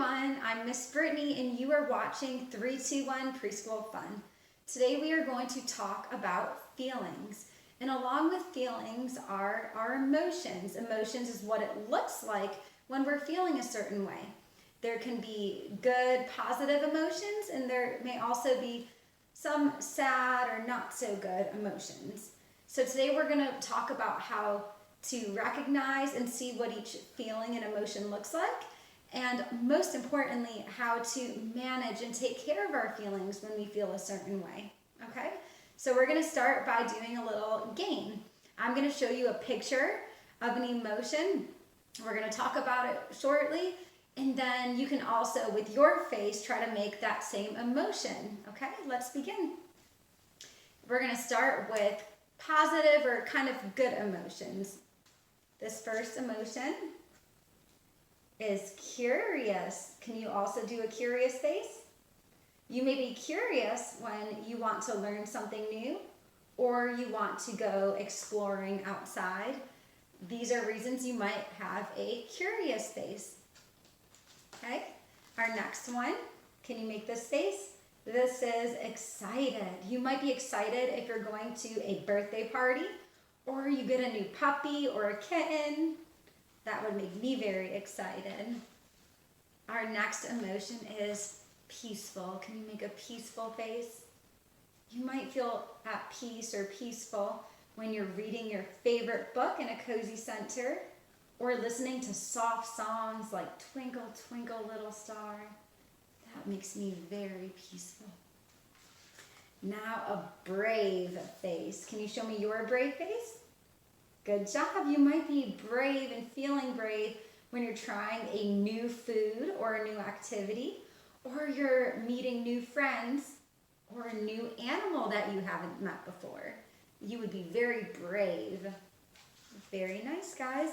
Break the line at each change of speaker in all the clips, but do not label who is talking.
everyone, I'm Miss Brittany and you are watching 321 Preschool Fun. Today we are going to talk about feelings, and along with feelings are our emotions. Emotions is what it looks like when we're feeling a certain way. There can be good, positive emotions, and there may also be some sad or not so good emotions. So today we're going to talk about how to recognize and see what each feeling and emotion looks like, and most importantly, how to manage and take care of our feelings when we feel a certain way. Okay? So we're going to start by doing a little game. I'm going to show you a picture of an emotion. We're going to talk about it shortly, and then you can also, with your face, try to make that same emotion. Okay? Let's begin. We're going to start with positive or kind of good emotions. This first emotion is curious. Can you also do a curious face? You may be curious when you want to learn something new or you want to go exploring outside. These are reasons you might have a curious face. Okay, our next one, can you make this face? This is excited. You might be excited if you're going to a birthday party or you get a new puppy or a kitten. That would make me very excited. Our next emotion is peaceful. Can you make a peaceful face? You might feel at peace or peaceful when you're reading your favorite book in a cozy center or listening to soft songs like Twinkle, Twinkle, Little Star. That makes me very peaceful. Now a brave face. Can you show me your brave face? Good job. You might be brave and feeling brave when you're trying a new food or a new activity, or you're meeting new friends, or a new animal that you haven't met before. You would be very brave. Very nice, guys.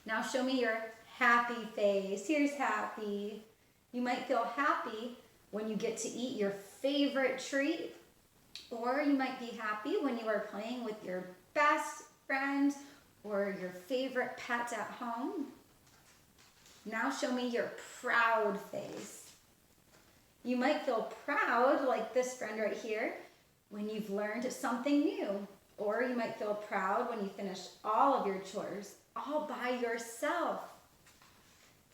Now show me your happy face. Here's happy. You might feel happy when you get to eat your favorite treat, or you might be happy when you are playing with your best friend or your favorite pet at home. Now show me your proud face. You might feel proud, like this friend right here, when you've learned something new. Or you might feel proud when you finish all of your chores, all by yourself.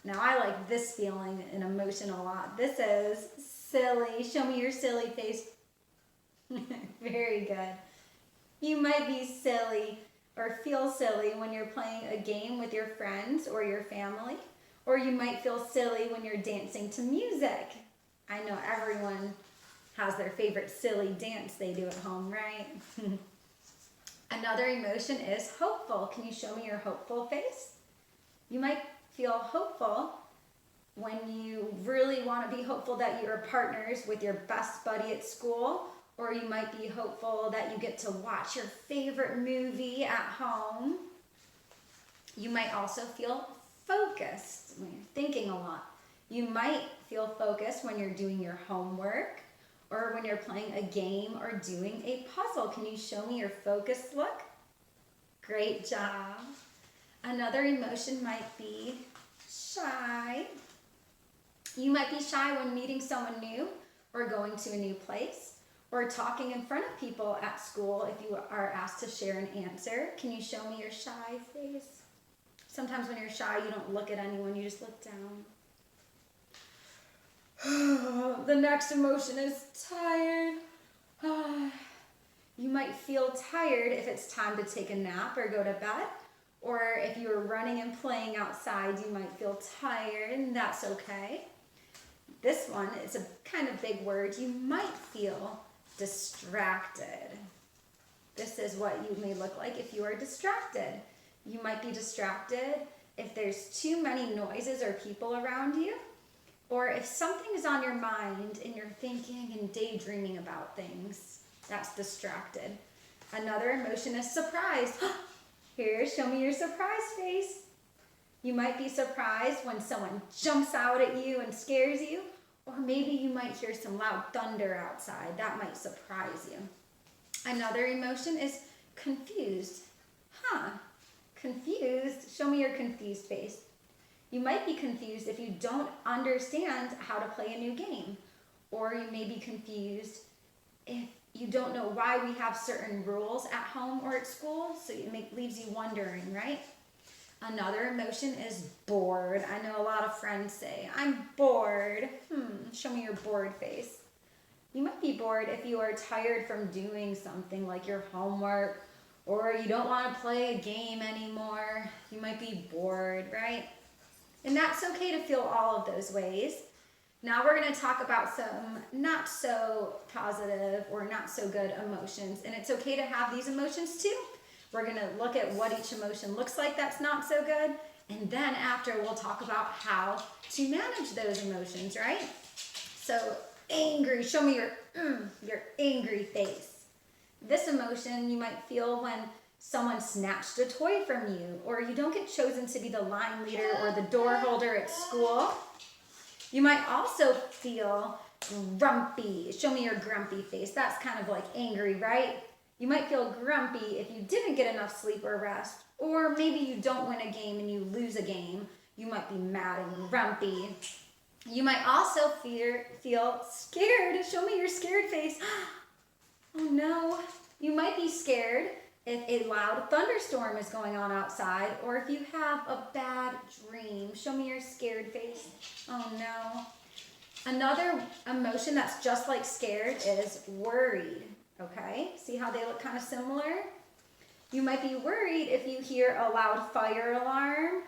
Now I like this feeling and emotion a lot. This is silly. Show me your silly face. Very good. You might be silly or feel silly when you're playing a game with your friends or your family, or you might feel silly when you're dancing to music. I know everyone has their favorite silly dance they do at home, right? Another emotion is hopeful. Can you show me your hopeful face? You might feel hopeful when you really want to be hopeful that you're partners with your best buddy at school, or you might be hopeful that you get to watch your favorite movie at home. You might also feel focused when you're thinking a lot. You might feel focused when you're doing your homework or when you're playing a game or doing a puzzle. Can you show me your focused look? Great job. Another emotion might be shy. You might be shy when meeting someone new or going to a new place, or talking in front of people at school if you are asked to share an answer. Can you show me your shy face? Sometimes when you're shy, you don't look at anyone, you just look down. The next emotion is tired. You might feel tired if it's time to take a nap or go to bed, or if you are running and playing outside, you might feel tired, and that's okay. This one is a kind of big word. You might feel distracted. This is what you may look like if you are distracted. You might be distracted if there's too many noises or people around you, or if something is on your mind and you're thinking and daydreaming about things. That's distracted. Another emotion is surprise. Here, show me your surprise face. You might be surprised when someone jumps out at you and scares you, or maybe you might hear some loud thunder outside. That might surprise you. Another emotion is confused. Confused? Show me your confused face. You might be confused if you don't understand how to play a new game. Or you may be confused if you don't know why we have certain rules at home or at school, so leaves you wondering, right? Another emotion is bored. I know a lot of friends say, I'm bored. Show me your bored face. You might be bored if you are tired from doing something like your homework, or you don't want to play a game anymore. You might be bored, right? And that's okay to feel all of those ways. Now we're going to talk about some not so positive or not so good emotions. And it's okay to have these emotions too. We're going to look at what each emotion looks like that's not so good. And then after we'll talk about how to manage those emotions, right? So angry, show me your angry face. This emotion you might feel when someone snatched a toy from you, or you don't get chosen to be the line leader or the door holder at school. You might also feel grumpy. Show me your grumpy face. That's kind of like angry, right? You might feel grumpy if you didn't get enough sleep or rest, or maybe you don't win a game and you lose a game. You might be mad and grumpy. You might also feel scared. Show me your scared face. Oh no. You might be scared if a loud thunderstorm is going on outside, or if you have a bad dream. Show me your scared face. Oh no. Another emotion that's just like scared is worried. Okay? See how they look kind of similar? You might be worried if you hear a loud fire alarm,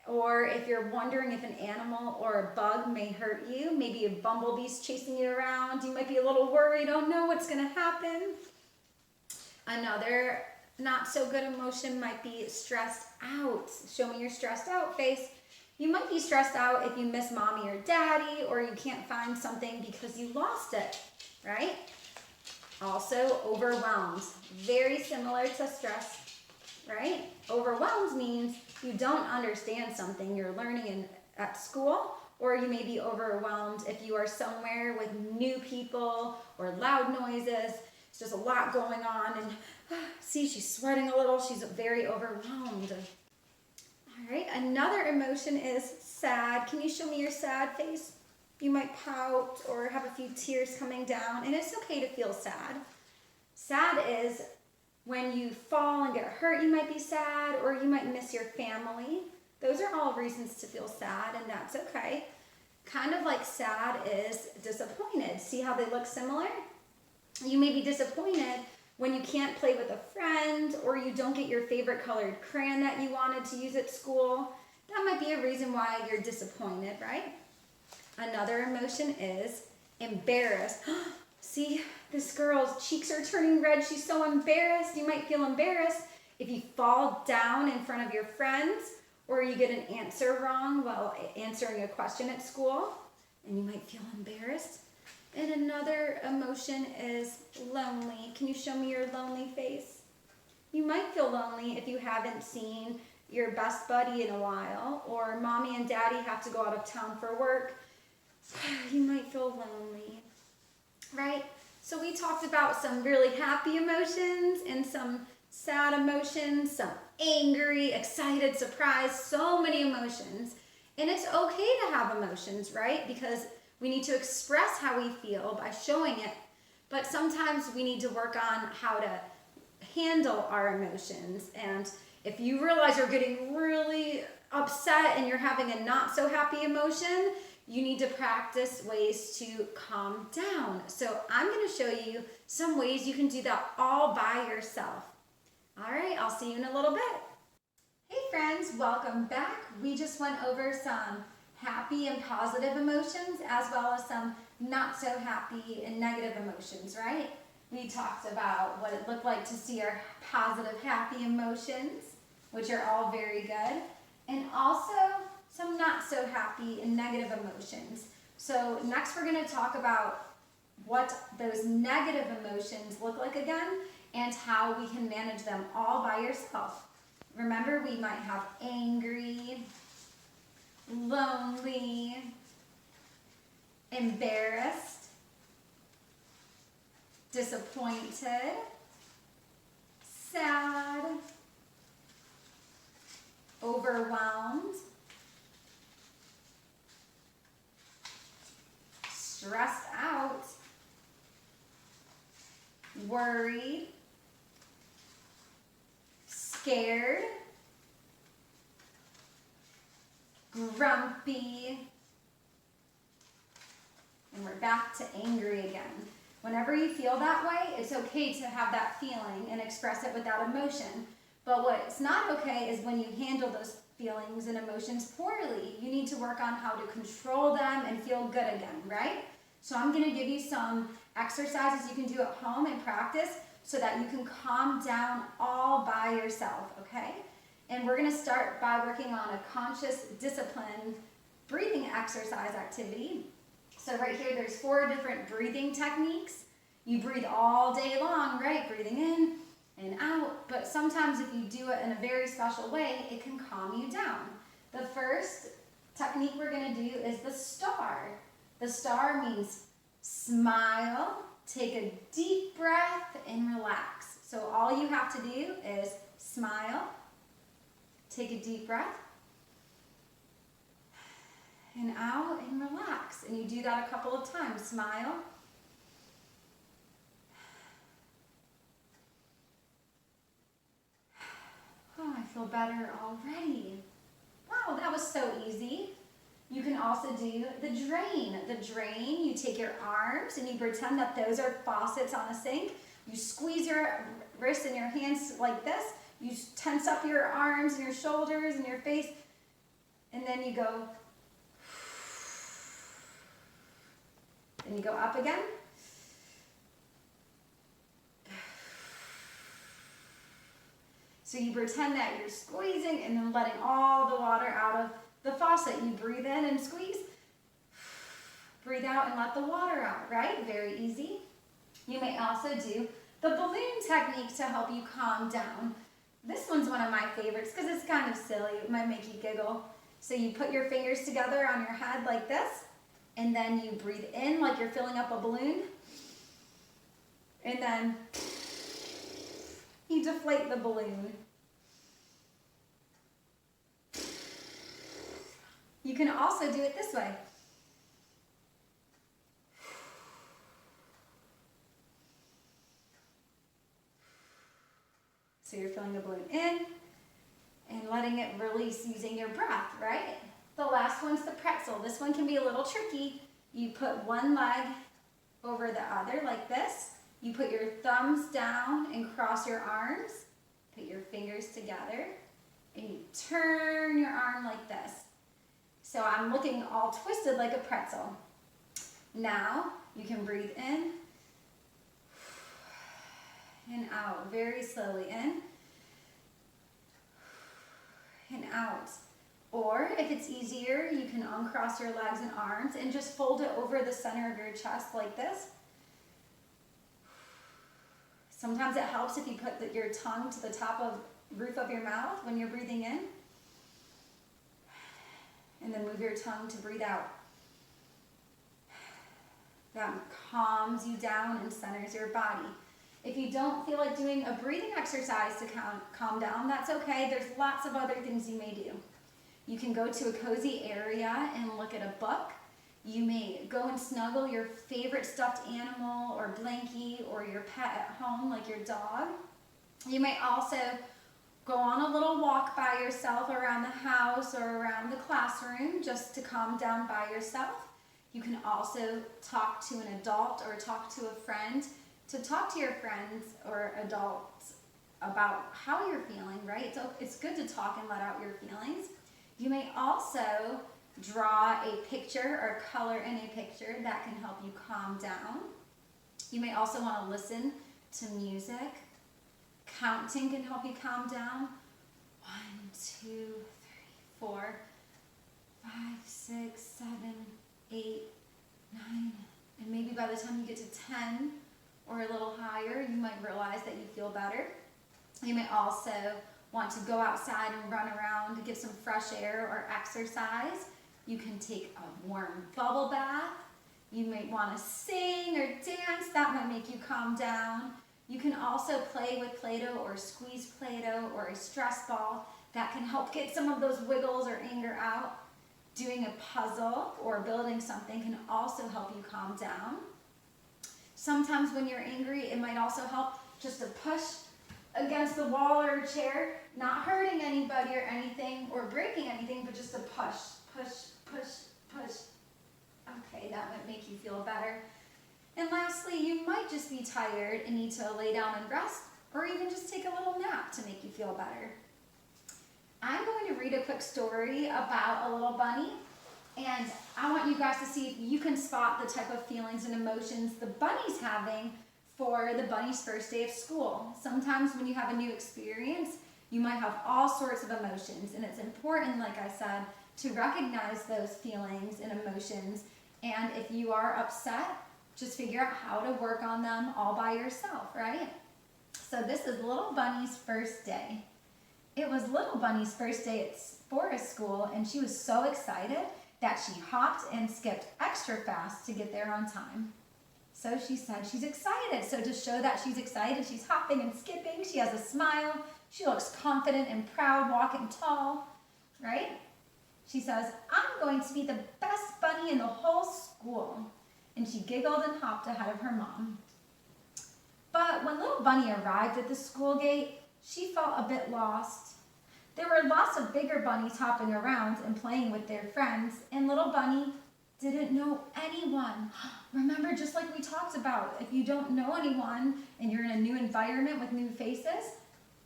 or if you're wondering if an animal or a bug may hurt you. Maybe a bumblebee's chasing you around. You might be a little worried. Oh no, what's going to happen? Another not so good emotion might be stressed out. Show me your stressed out face. You might be stressed out if you miss mommy or daddy, or you can't find something because you lost it, right? Also, overwhelmed. Very similar to stress, right? Overwhelmed means you don't understand something you're learning at school, or you may be overwhelmed if you are somewhere with new people or loud noises. It's just a lot going on, and see, she's sweating a little. She's very overwhelmed. All right, another emotion is sad. Can you show me your sad face? You might pout or have a few tears coming down, and it's okay to feel sad. Sad is when you fall and get hurt, you might be sad, or you might miss your family. Those are all reasons to feel sad, and that's okay. Kind of like sad is disappointed. See how they look similar? You may be disappointed when you can't play with a friend, or you don't get your favorite colored crayon that you wanted to use at school. That might be a reason why you're disappointed, right? Another emotion is embarrassed. See, this girl's cheeks are turning red. She's so embarrassed. You might feel embarrassed if you fall down in front of your friends, or you get an answer wrong while answering a question at school, and you might feel embarrassed. And another emotion is lonely. Can you show me your lonely face? You might feel lonely if you haven't seen your best buddy in a while, or mommy and daddy have to go out of town for work. You might feel lonely, right? So we talked about some really happy emotions and some sad emotions, some angry, excited, surprised, so many emotions. And it's okay to have emotions, right? Because we need to express how we feel by showing it, but sometimes we need to work on how to handle our emotions. And if you realize you're getting really upset and you're having a not so happy emotion, you need to practice ways to calm down. So I'm going to show you some ways you can do that all by yourself. All right, I'll see you in a little bit. Hey friends, welcome back. We just went over some happy and positive emotions, as well as some not so happy and negative emotions, right? We talked about what it looked like to see our positive, happy emotions, which are all very good, and also some not so happy and negative emotions. So next we're going to talk about what those negative emotions look like again, and how we can manage them all by yourself. Remember, we might have angry, lonely, embarrassed, disappointed, sad, overwhelmed, stressed out, worried, scared, grumpy, and we're back to angry again. Whenever you feel that way, it's okay to have that feeling and express it without emotion. But what's not okay is when you handle those feelings and emotions poorly. You need to work on how to control them and feel good again, right? So I'm going to give you some exercises you can do at home and practice so that you can calm down all by yourself, okay? And we're going to start by working on a conscious, disciplined breathing exercise activity. So right here, there's 4 different breathing techniques. You breathe all day long, right? Breathing in and out. But sometimes if you do it in a very special way, it can calm you down. The first technique we're going to do is the star. The star means smile, take a deep breath, and relax. So all you have to do is smile, take a deep breath, and out, and relax. And you do that a couple of times. Smile. Oh, I feel better already. Wow, that was so easy. You can also do the drain. The drain, you take your arms and you pretend that those are faucets on a sink. You squeeze your wrists and your hands like this. You tense up your arms and your shoulders and your face. And then you go. Then you go up again. So you pretend that you're squeezing and then letting all the water out of the faucet. You breathe in and squeeze. Breathe out and let the water out, right? Very easy. You may also do the balloon technique to help you calm down. This one's one of my favorites because it's kind of silly. It might make you giggle. So you put your fingers together on your head like this. And then you breathe in like you're filling up a balloon. And then you deflate the balloon. You can also do it this way. So you're filling the balloon in and letting it release using your breath, right? The last one's the pretzel. This one can be a little tricky. You put one leg over the other like this. You put your thumbs down and cross your arms. Put your fingers together and you turn your arm like this. So I'm looking all twisted like a pretzel. Now you can breathe in and out very slowly. In and out. Or if it's easier, you can uncross your legs and arms and just fold it over the center of your chest like this. Sometimes it helps if you put your tongue to the top of roof of your mouth when you're breathing in. And then move your tongue to breathe out. That calms you down and centers your body. If you don't feel like doing a breathing exercise to calm down, that's okay. There's lots of other things you may do. You can go to a cozy area and look at a book. You may go and snuggle your favorite stuffed animal or blankie or your pet at home, like your dog. You may also go on a little walk by yourself around the house or around the classroom just to calm down by yourself. You can also talk to an adult or talk to a friend to talk to your friends or adults about how you're feeling, right? So it's good to talk and let out your feelings. You may also draw a picture or color in a picture that can help you calm down. You may also want to listen to music. Counting can help you calm down. 1, 2, 3, 4, 5, 6, 7, 8, 9. And maybe by the time you get to 10 or a little higher, you might realize that you feel better. You may also want to go outside and run around to get some fresh air or exercise. You can take a warm bubble bath. You may want to sing or dance. That might make you calm down. You can also play with Play-Doh or squeeze Play-Doh or a stress ball. That can help get some of those wiggles or anger out. Doing a puzzle or building something can also help you calm down. Sometimes when you're angry, it might also help just to push against the wall or a chair, not hurting anybody or anything or breaking anything, but just to push, push, push, push. Okay, that might make you feel better. And lastly, you might just be tired and need to lay down and rest, or even just take a little nap to make you feel better. I'm going to read a quick story about a little bunny, and I want you guys to see if you can spot the type of feelings and emotions the bunny's having for the bunny's first day of school. Sometimes when you have a new experience, you might have all sorts of emotions, and it's important, like I said, to recognize those feelings and emotions. And if you are upset, just figure out how to work on them all by yourself, right? So this is little bunny's first day. It was little bunny's first day at forest school, and she was so excited that she hopped and skipped extra fast to get there on time. So she said she's excited. So to show that she's excited, she's hopping and skipping. She has a smile. She looks confident and proud, walking tall, right? She says, I'm going to be the best bunny in the whole school. And she giggled and hopped ahead of her mom. But when little bunny arrived at the school gate, she felt a bit lost. There were lots of bigger bunnies hopping around and playing with their friends, and little bunny didn't know anyone. Remember, just like we talked about, if you don't know anyone and you're in a new environment with new faces,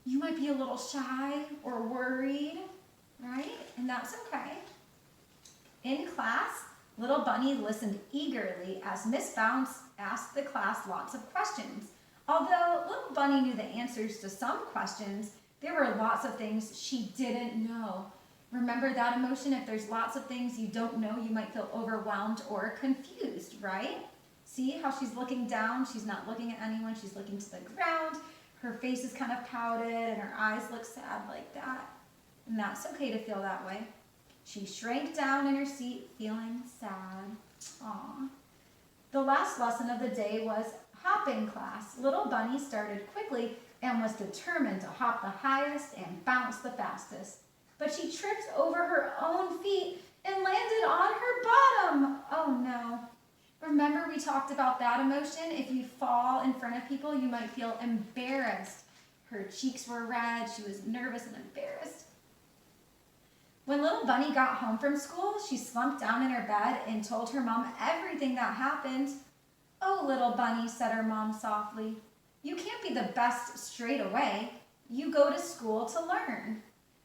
you might be a little shy or worried, right? And that's okay. In class, little bunny listened eagerly as Miss Bounce asked the class lots of questions. Although little bunny knew the answers to some questions, there were lots of things she didn't know. Remember that emotion? If there's lots of things you don't know, you might feel overwhelmed or confused, right? See how she's looking down? She's not looking at anyone. She's looking to the ground. Her face is kind of pouted and her eyes look sad like that. And that's okay to feel that way. She shrank down in her seat, feeling sad. Aww. The last lesson of the day was hopping class. Little bunny started quickly and was determined to hop the highest and bounce the fastest. But she tripped over her own feet and landed on her bottom. Oh no. Remember we talked about that emotion? If you fall in front of people, you might feel embarrassed. Her cheeks were red. She was nervous and embarrassed. When little bunny got home from school, she slumped down in her bed and told her mom everything that happened. Oh, little bunny, said her mom softly. You can't be the best straight away. You go to school to learn.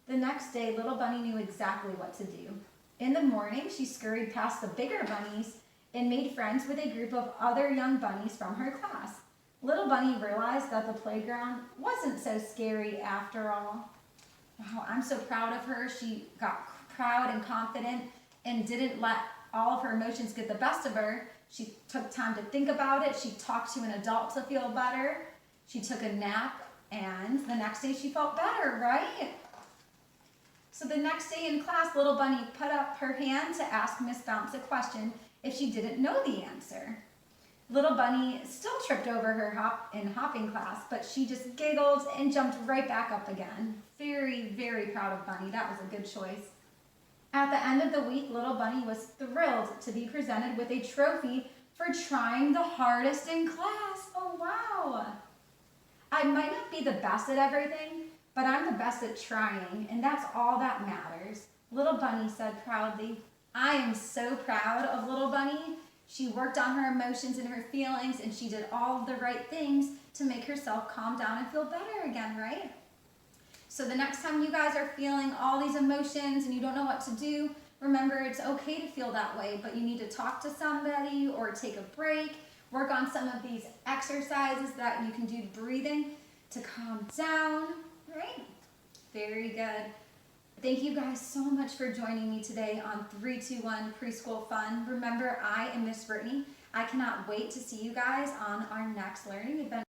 The next day, little bunny knew exactly what to do. In the morning, she scurried past the bigger bunnies and made friends with a group of other young bunnies from her class. Little bunny realized that the playground wasn't so scary after all. Wow, I'm so proud of her. She got proud and confident and didn't let all of her emotions get the best of her. She took time to think about it. She talked to an adult to feel better. She took a nap, and the next day she felt better, right? So the next day in class, little bunny put up her hand to ask Miss Bounce a question if she didn't know the answer. Little bunny still tripped over her hop in hopping class, but she just giggled and jumped right back up again. Very, very proud of Bunny. That was a good choice. At the end of the week, little bunny was thrilled to be presented with a trophy for trying the hardest in class. Oh, wow. I might not be the best at everything, but I'm the best at trying, and that's all that matters. Little bunny said proudly. I am so proud of little bunny. She worked on her emotions and her feelings, and she did all of the right things to make herself calm down and feel better again, right? So the next time you guys are feeling all these emotions and you don't know what to do, remember it's okay to feel that way, but you need to talk to somebody or take a break, work on some of these exercises that you can do breathing to calm down, right? Very good. Thank you guys so much for joining me today on 321 Preschool Fun. Remember, I am Miss Brittany. I cannot wait to see you guys on our next learning adventure.